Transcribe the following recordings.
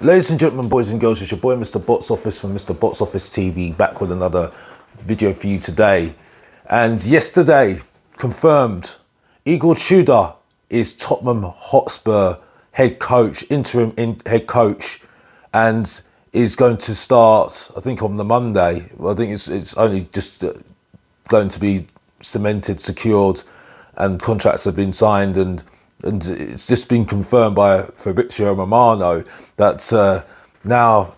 Ladies and gentlemen, boys and girls, it's your boy Mr. Box Office from Mr. Box Office TV, back with another video for you today. And yesterday, confirmed, Igor Tudor is Tottenham Hotspur head coach, interim head coach, and is going to start, I think, on the Monday. Well, I think it's only just going to be cemented, secured, and contracts have been signed, and it's just been confirmed by Fabrizio Romano that now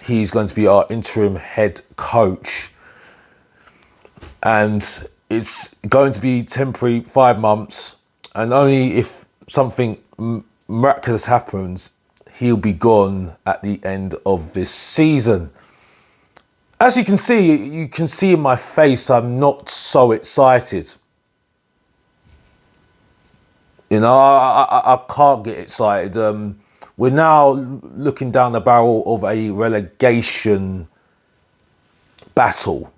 he's going to be our interim head coach. And it's going to be temporary, 5 months, and only if something miraculous happens, he'll be gone at the end of this season. As you can see in my face, I'm not so excited. You know, I can't get excited. We're now looking down the barrel of a relegation battle,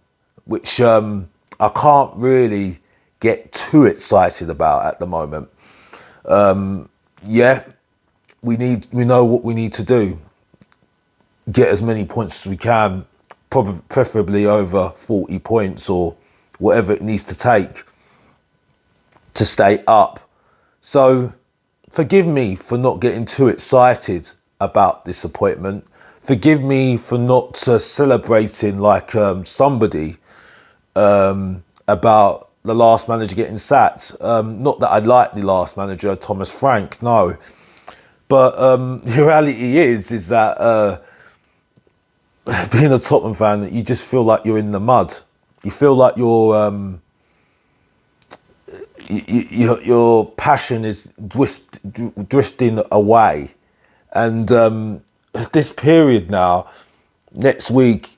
which I can't really get too excited about at the moment. Yeah, we know what we need to do. Get as many points as we can, preferably over 40 points or whatever it needs to take to stay up. So forgive me for not getting too excited about this appointment. Forgive me for not celebrating like somebody about the last manager getting sacked. Not that I like the last manager, Thomas Frank, no. But the reality is that being a Tottenham fan, you just feel like you're in the mud. You feel like you're... Your passion is drifting away, and this period now, next week,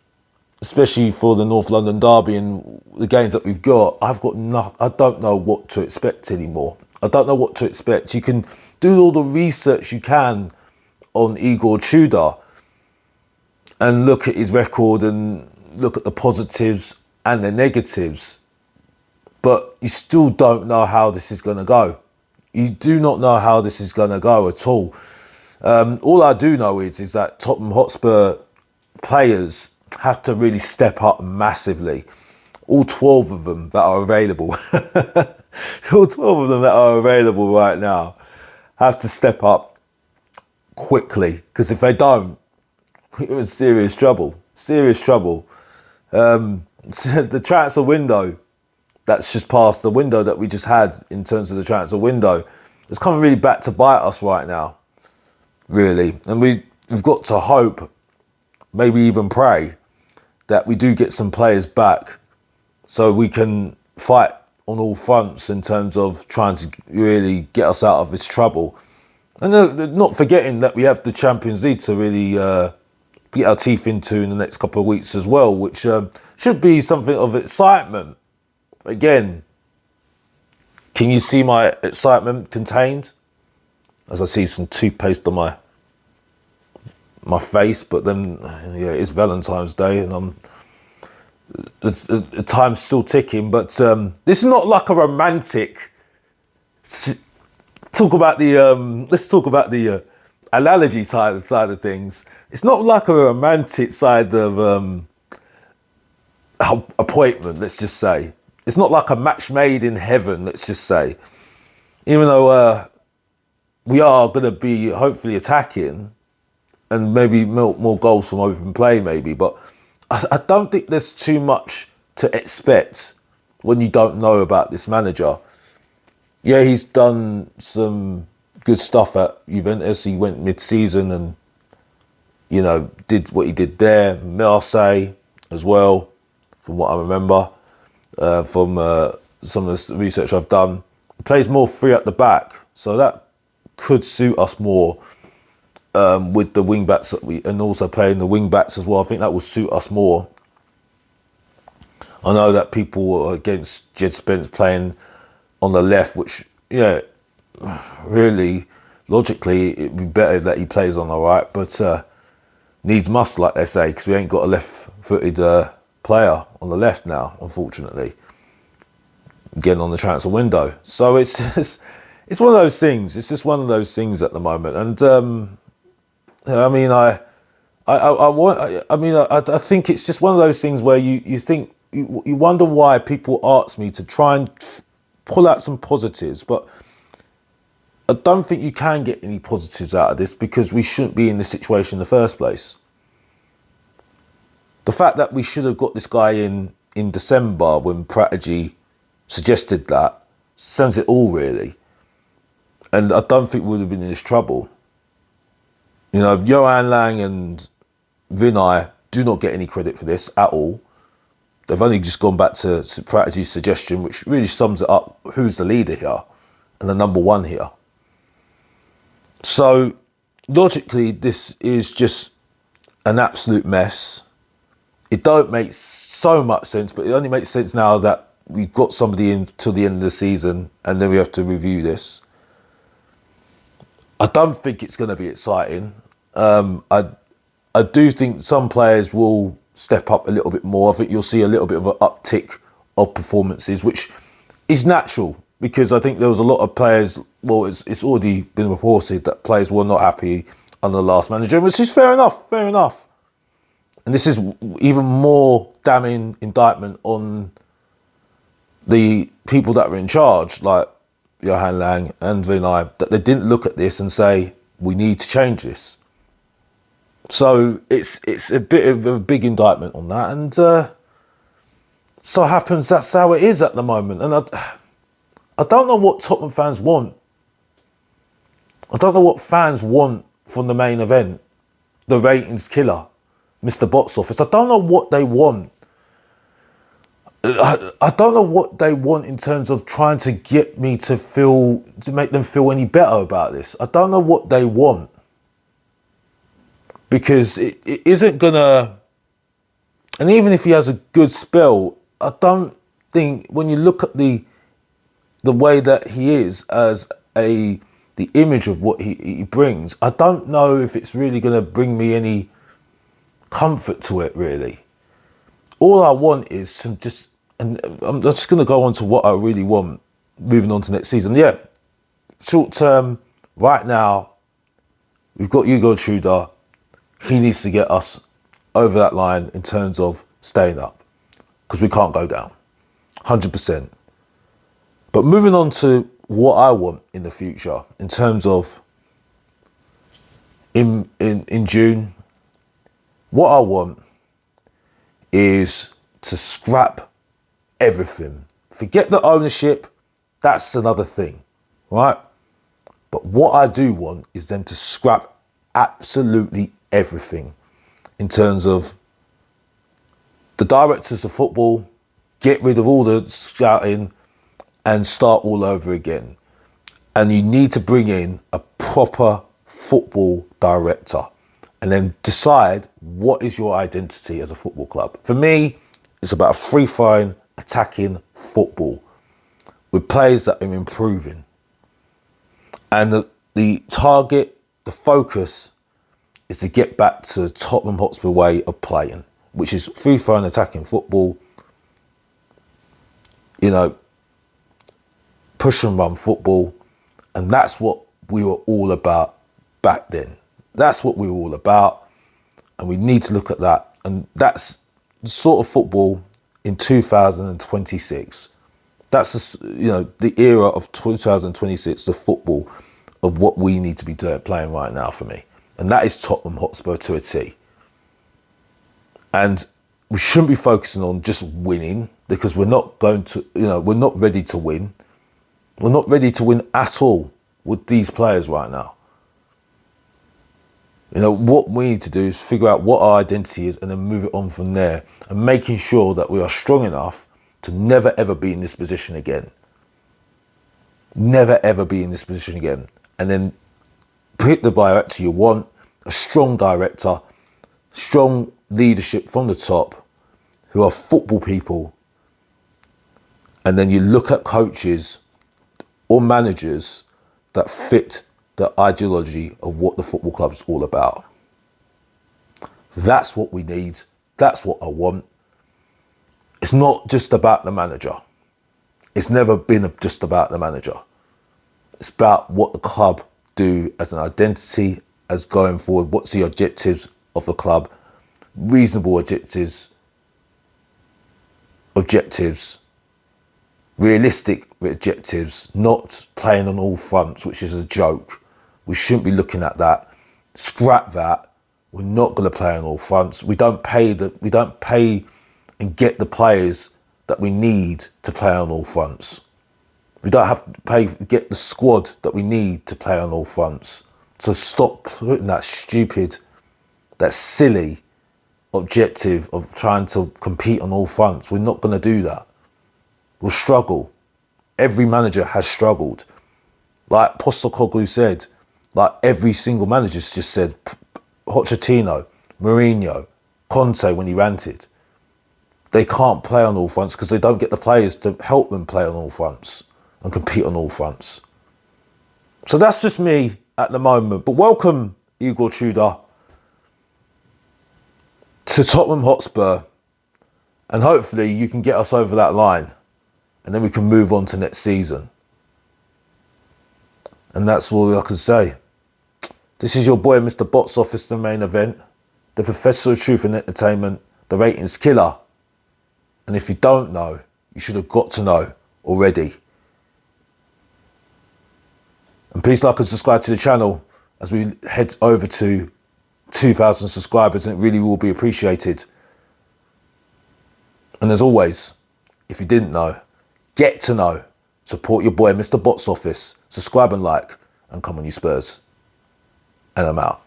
especially for the North London derby and the games that we've got, I don't know what to expect anymore. I don't know what to expect. You can do all the research you can on Igor Tudor and look at his record and look at the positives and the negatives. But you still don't know how this is going to go. You do not know how this is going to go at all. All I do know is that Tottenham Hotspur players have to really step up massively. All 12 of them that are available, all 12 of them that are available right now have to step up quickly. Because if they don't, we're in serious trouble. Serious trouble. The transfer window, that's just past the window that we just had in terms of the transfer window. It's coming really back to bite us right now, really. And we've got to hope, maybe even pray, that we do get some players back so we can fight on all fronts in terms of trying to really get us out of this trouble. And not forgetting that we have the Champions League to really get our teeth into in the next couple of weeks as well, which should be something of excitement. Again, can you see my excitement contained? As I see some toothpaste on my face, but then, yeah, it's Valentine's Day and the time's still ticking. But this is not like a romantic. Let's talk about the analogy side of things. It's not like a romantic side of appointment. Let's just say. It's not like a match made in heaven, let's just say. Even though we are going to be hopefully attacking and maybe more goals from open play maybe, but I don't think there's too much to expect when you don't know about this manager. Yeah, he's done some good stuff at Juventus. He went mid-season and, you know, did what he did there. Marseille as well, from what I remember. From some of the research I've done, he plays more free at the back, so that could suit us more with the wing backs and also playing the wing backs as well. I think that will suit us more. I know that people were against Jed Spence playing on the left, which, yeah, really logically it'd be better that he plays on the right, but needs must, like they say, because we ain't got a left-footed player on the left now, unfortunately. Again, on the transfer window. So it's one of those things. It's just one of those things at the moment. And I mean, I think it's just one of those things where you think, you wonder why people ask me to try and pull out some positives, but I don't think you can get any positives out of this because we shouldn't be in this situation in the first place. The fact that we should have got this guy in December when Prodigy suggested that sends it all, really. And I don't think we would have been in this trouble. You know, Johan Lang and Vinay do not get any credit for this at all. They've only just gone back to Prodigy's suggestion, which really sums it up who's the leader here and the number one here. So, logically, this is just an absolute mess. It don't make so much sense, but it only makes sense now that we've got somebody in till the end of the season and then we have to review this. I don't think it's going to be exciting. I do think some players will step up a little bit more. I think you'll see a little bit of an uptick of performances, which is natural because I think there was a lot of players, well, it's already been reported that players were not happy under the last manager, which is fair enough. And this is even more damning indictment on the people that were in charge, like Johan Lang and Vinay, that they didn't look at this and say, we need to change this. So it's a bit of a big indictment on that. And so happens that's how it is at the moment. And I don't know what Tottenham fans want. I don't know what fans want from the main event, the ratings killer, Mr. Box Office. I don't know what they want. I don't know what they want in terms of trying to get me to make them feel any better about this. I don't know what they want. Because it isn't gonna, and even if he has a good spell, I don't think when you look at the way that he is as the image of what he brings, I don't know if it's really gonna bring me any comfort to it, really. All I want is some and I'm just gonna go on to what I really want moving on to next season. Yeah, short term, right now, we've got Igor Tudor. He needs to get us over that line in terms of staying up because we can't go down, 100%. But moving on to what I want in the future in terms of in June, what I want is to scrap everything. Forget the ownership, that's another thing, right? But what I do want is them to scrap absolutely everything in terms of the directors of football, get rid of all the scouting and start all over again. And you need to bring in a proper football director and then decide what is your identity as a football club. For me, it's about a free-flowing, attacking football with players that are improving. And the target, the focus is to get back to the Tottenham Hotspur way of playing, which is free-flowing attacking football, you know, push and run football. And that's what we were all about back then. That's what we were all about. And we need to look at that. And that's the sort of football in 2026. That's, the era of 2026, the football of what we need to be playing right now for me. And that is Tottenham Hotspur to a T. And we shouldn't be focusing on just winning because we're not going to, we're not ready to win. We're not ready to win at all with these players right now. What we need to do is figure out what our identity is and then move it on from there and making sure that we are strong enough to never ever be in this position again. Never ever be in this position again. And then pick the director you want, a strong director, strong leadership from the top who are football people. And then you look at coaches or managers that fit the ideology of what the football club is all about. That's what we need. That's what I want. It's not just about the manager. It's never been just about the manager. It's about what the club do as an identity, as going forward. What's the objectives of the club? Reasonable objectives, realistic objectives, not playing on all fronts, which is a joke. We shouldn't be looking at that. Scrap that. We're not going to play on all fronts. We don't pay and get the players that we need to play on all fronts. We don't have to get the squad that we need to play on all fronts. So stop putting that silly objective of trying to compete on all fronts. We're not going to do that. We'll struggle. Every manager has struggled. Like Postecoglou said, like every single manager's just said, Pochettino, Mourinho, Conte when he ranted, they can't play on all fronts because they don't get the players to help them play on all fronts and compete on all fronts. So that's just me at the moment. But welcome, Igor Tudor, to Tottenham Hotspur. And hopefully you can get us over that line. And then we can move on to next season. And that's all I can say. This is your boy, Mr. Box Office, the main event. The Professor of Truth and Entertainment. The ratings killer. And if you don't know, you should have got to know already. And please like and subscribe to the channel as we head over to 2,000 subscribers, and it really will be appreciated. And as always, if you didn't know, get to know. Support your boy, Mr. Box Office. Subscribe and like, and come on you Spurs. And I'm out.